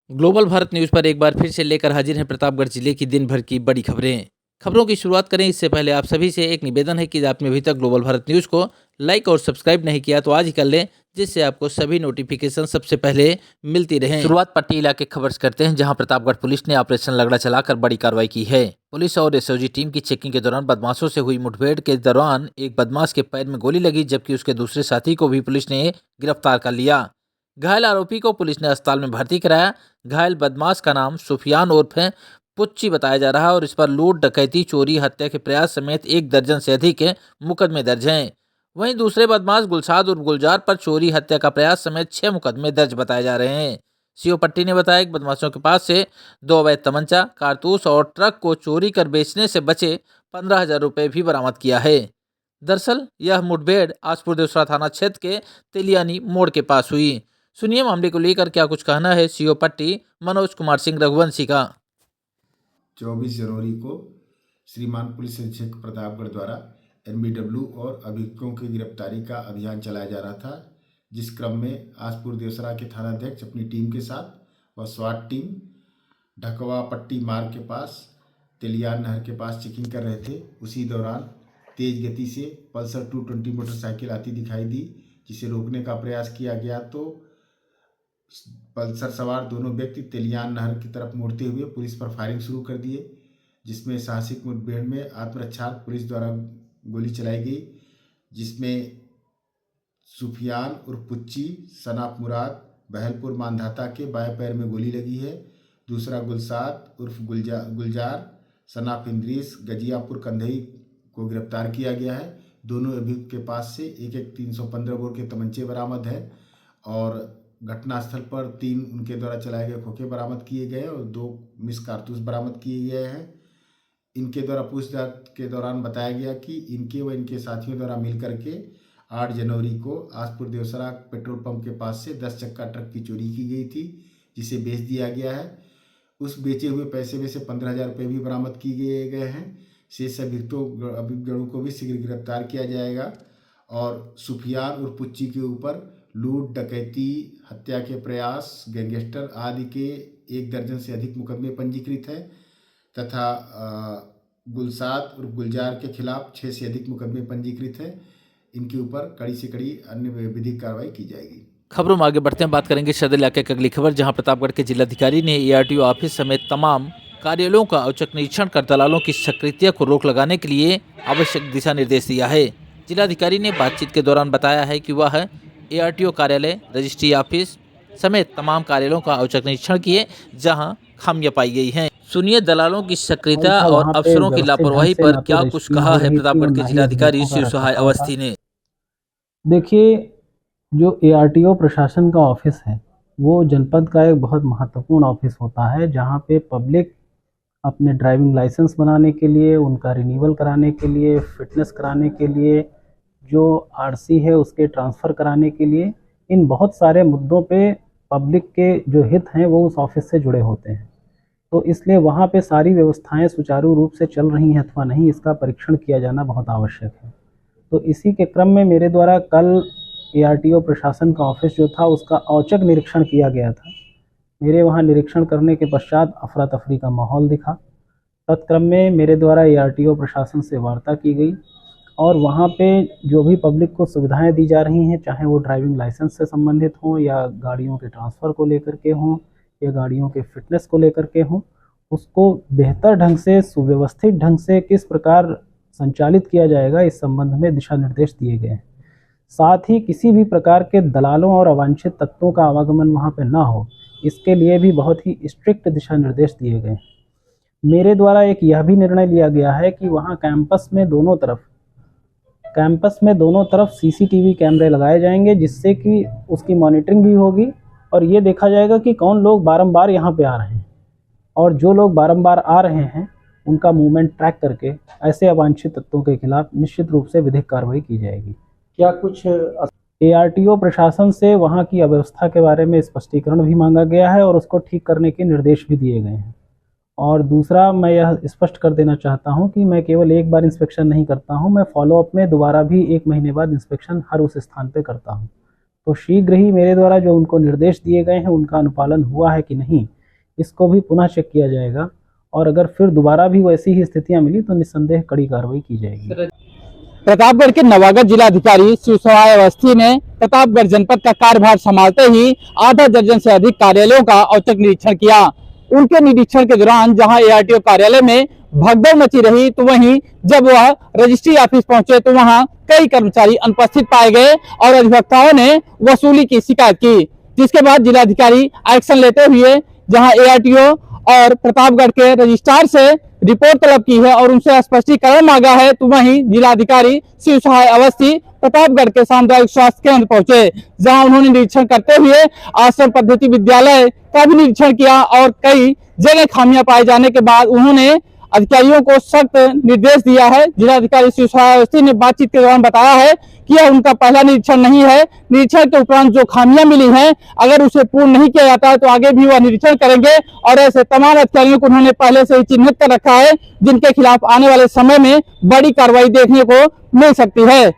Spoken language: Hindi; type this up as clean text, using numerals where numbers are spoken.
ग्लोबल भारत न्यूज़ पर एक बार फिर से लेकर हाजिर हैं प्रतापगढ़ जिले की दिन भर की बड़ी खबरें। खबरों की शुरुआत करें इससे पहले आप सभी से एक निवेदन है कि आपने अभी तक ग्लोबल भारत न्यूज़ को लाइक और सब्सक्राइब नहीं किया तो आज ही कर लें, जिससे आपको सभी नोटिफिकेशन सबसे पहले मिलती रहें। शुरुआत पट्टी इलाके खबर से करते हैं, जहां प्रतापगढ़ पुलिस ने ऑपरेशन लगड़ा चलाकर बड़ी कार्रवाई की है। पुलिस और एसओजी टीम की चेकिंग के दौरान बदमाशों से हुई मुठभेड़ के दौरान एक बदमाश के पैर में गोली लगी, जबकि उसके दूसरे साथी को भी पुलिस ने गिरफ्तार कर लिया। घायल आरोपी को पुलिस ने अस्पताल में भर्ती कराया। घायल बदमाश का नाम सुफियान उर्फ पुच्ची बताया जा रहा है और इस पर लूट, डकैती, चोरी, हत्या के प्रयास समेत 1 दर्जन से अधिक मुकदमे दर्ज हैं। वहीं दूसरे बदमाश गुलसाद उर्फ गुलजार पर चोरी, हत्या का प्रयास समेत 6 मुकदमे दर्ज बताए जा रहे हैं। सीओ पट्टी ने बताया कि बदमाशों के पास से 2 अवैध तमंचा, कारतूस और ट्रक को चोरी कर बेचने से बचे 15,000 रुपये भी बरामद किया है। दरअसल यह मुठभेड़ आसपुर देवसरा थाना क्षेत्र के तेलियानी मोड़ के पास हुई। सुनिए मामले को लेकर क्या कुछ कहना है सीओ पट्टी मनोज कुमार सिंह रघुवंशी का। 24 जनवरी को श्रीमान पुलिस अधीक्षक प्रतापगढ़ द्वारा एनबीडब्ल्यू और अभियुक्तों की गिरफ्तारी का अभियान चलाया जा रहा था, जिस क्रम में आसपुर देवसरा के थानाध्यक्ष अपनी टीम के साथ व स्वाट टीम ढकवा पट्टी मार्ग के पास तेलियान नहर के पास चेकिंग कर रहे थे। उसी दौरान तेज गति से पल्सर 220 मोटरसाइकिल आती दिखाई दी, जिसे रोकने का प्रयास किया गया तो पल्सर सवार दोनों व्यक्ति तेलियान नहर की तरफ मुड़ते हुए पुलिस पर फायरिंग शुरू कर दिए, जिसमें साहसिक मुठभेड़ में आत्मरक्षा पुलिस द्वारा गोली चलाई गई, जिसमें सुफियान उर्फ पुच्ची, सनाफ मुराद, बहलपुर मानधाता के बाएं पैर में गोली लगी है। दूसरा गुलसाद उर्फ गुलजार, सनाफ इंद्रीस, गजियापुर कंधई को गिरफ्तार किया गया है। दोनों अभियुक्त के पास से एक 315 बोर के तमंचे बरामद है और घटनास्थल पर 3 उनके द्वारा चलाए गए खोखे बरामद किए गए और 2 मिस कारतूस बरामद किए गए हैं। इनके द्वारा पूछताछ के दौरान बताया गया कि इनके व इनके साथियों द्वारा मिलकर के 8 जनवरी को आसपुर देवसरा पेट्रोल पंप के पास से 10 चक्का ट्रक की चोरी की गई थी, जिसे बेच दिया गया है। उस बेचे हुए पैसे में से 15,000 रुपये भी बरामद किए गए हैं। शेष अभियुक्तों को भी शीघ्र गिरफ्तार किया जाएगा और सुफियान और पुच्ची के ऊपर लूट, डकैती, हत्या के प्रयास, गैंगस्टर आदि के 1 दर्जन से अधिक मुकदमे पंजीकृत हैं तथा गुलसाद और गुलजार के खिलाफ 6 से अधिक मुकदमे पंजीकृत हैं। इनके ऊपर कड़ी से कड़ी अन्य विधिक कार्रवाई की जाएगी। खबरों में आगे बढ़ते हैं, बात करेंगे सदर इलाके की अगली खबर, जहां प्रतापगढ़ के जिलाधिकारी ने एआरटीओ ऑफिस समेत तमाम कार्यालयों का औचक निरीक्षण कर दलालों की सक्रियता को रोक लगाने के लिए आवश्यक दिशा निर्देश दिया है। जिलाधिकारी ने बातचीत के दौरान बताया है कि वह एआरटीओ कार्यालय, रजिस्ट्री ऑफिस समेत तमाम कार्यालयों का औचक निरीक्षण किए, जहां खामियां पाई गई हैं। सुनिए दलालों की सक्रियता और अफसरों की लापरवाही पर क्या कुछ कहा है प्रतापगढ़ के जिलाधिकारी शिव सहाय अवस्थी ने। देखिए, जो एआरटीओ प्रशासन का ऑफिस है वो जनपद का एक बहुत महत्वपूर्ण ऑफिस होता है, जहाँ पे पब्लिक अपने ड्राइविंग लाइसेंस बनाने के लिए, उनका रिन्यूअल कराने के लिए, फिटनेस कराने के लिए, जो आरसी है उसके ट्रांसफ़र कराने के लिए, इन बहुत सारे मुद्दों पे पब्लिक के जो हित हैं वो उस ऑफिस से जुड़े होते हैं। तो इसलिए वहाँ पे सारी व्यवस्थाएं सुचारू रूप से चल रही हैं अथवा नहीं, इसका परीक्षण किया जाना बहुत आवश्यक है। तो इसी के क्रम में मेरे द्वारा कल एआरटीओ प्रशासन का ऑफिस जो था उसका औचक निरीक्षण किया गया था। मेरे वहाँ निरीक्षण करने के पश्चात अफरा तफरी का माहौल दिखा। तत्क्रम में मेरे द्वारा एआरटीओ प्रशासन से वार्ता की गई और वहाँ पे जो भी पब्लिक को सुविधाएं दी जा रही हैं, चाहे वो ड्राइविंग लाइसेंस से संबंधित हों या गाड़ियों के ट्रांसफ़र को लेकर के हों या गाड़ियों के फिटनेस को लेकर के हों, उसको बेहतर ढंग से, सुव्यवस्थित ढंग से किस प्रकार संचालित किया जाएगा, इस संबंध में दिशा निर्देश दिए गए हैं। साथ ही किसी भी प्रकार के दलालों और अवांछित तत्वों का आवागमन वहाँ पे ना हो, इसके लिए भी बहुत ही स्ट्रिक्ट दिशा निर्देश दिए गए हैं। मेरे द्वारा एक यह भी निर्णय लिया गया है कि वहाँ कैंपस में दोनों तरफ सीसीटीवी कैमरे लगाए जाएंगे, जिससे कि उसकी मॉनिटरिंग भी होगी और ये देखा जाएगा कि कौन लोग बारंबार यहाँ पे आ रहे हैं और जो लोग बारंबार आ रहे हैं उनका मूवमेंट ट्रैक करके ऐसे अवांछित तत्वों के खिलाफ निश्चित रूप से विधिक कार्रवाई की जाएगी। क्या कुछ एआरटीओ प्रशासन से वहाँ की अव्यवस्था के बारे में स्पष्टीकरण भी मांगा गया है और उसको ठीक करने के निर्देश भी दिए गए हैं। और दूसरा, मैं यह स्पष्ट कर देना चाहता हूं कि मैं केवल एक बार इंस्पेक्शन नहीं करता हूं, मैं फॉलोअप में दोबारा भी 1 महीने बाद इंस्पेक्शन हर उस स्थान पे करता हूं। तो शीघ्र ही मेरे द्वारा जो उनको निर्देश दिए गए हैं उनका अनुपालन हुआ है कि नहीं, इसको भी पुनः चेक किया जाएगा। और अगर फिर दोबारा भी वैसी ही स्थितियां मिली तो निस्संदेह कड़ी कार्रवाई की जाएगी। प्रतापगढ़ के नवागढ़ जिलाधिकारी शिव सहाय अवस्थी ने प्रतापगढ़ जनपद का कार्यभार संभालते ही आधा दर्जन से अधिक कार्यालयों का औचक निरीक्षण किया। उनके निरीक्षण के दौरान जहां ARTO कार्यालय में भगदड़ मची रही, तो वहीं जब वह रजिस्ट्री ऑफिस पहुंचे तो वहां कई कर्मचारी अनुपस्थित पाए गए और अधिवक्ताओं ने वसूली की शिकायत की, जिसके बाद जिलाधिकारी एक्शन लेते हुए जहां ARTO और प्रतापगढ़ के रजिस्ट्रार से रिपोर्ट तलब की है और उनसे स्पष्टीकरण मांगा है, तो वहीं जिलाधिकारी शिव सहाय अवस्थी प्रतापगढ़ के सामुदायिक स्वास्थ्य केंद्र पहुंचे, जहां उन्होंने निरीक्षण करते हुए आश्रम पद्धति विद्यालय का भी निरीक्षण किया और कई जगह खामियां पाए जाने के बाद उन्होंने अधिकारियों को सख्त निर्देश दिया है। जिलाधिकारी शिव सहाय अवस्थी ने बातचीत के दौरान बताया है कि यह उनका पहला निरीक्षण नहीं है। निरीक्षण के उपरांत जो खामियां मिली हैं, अगर उसे पूर्ण नहीं किया जाता है तो आगे भी वह निरीक्षण करेंगे और ऐसे तमाम अधिकारियों को उन्होंने पहले से ही चिन्हित कर रखा है, जिनके खिलाफ आने वाले समय में बड़ी कार्रवाई देखने को मिल सकती है।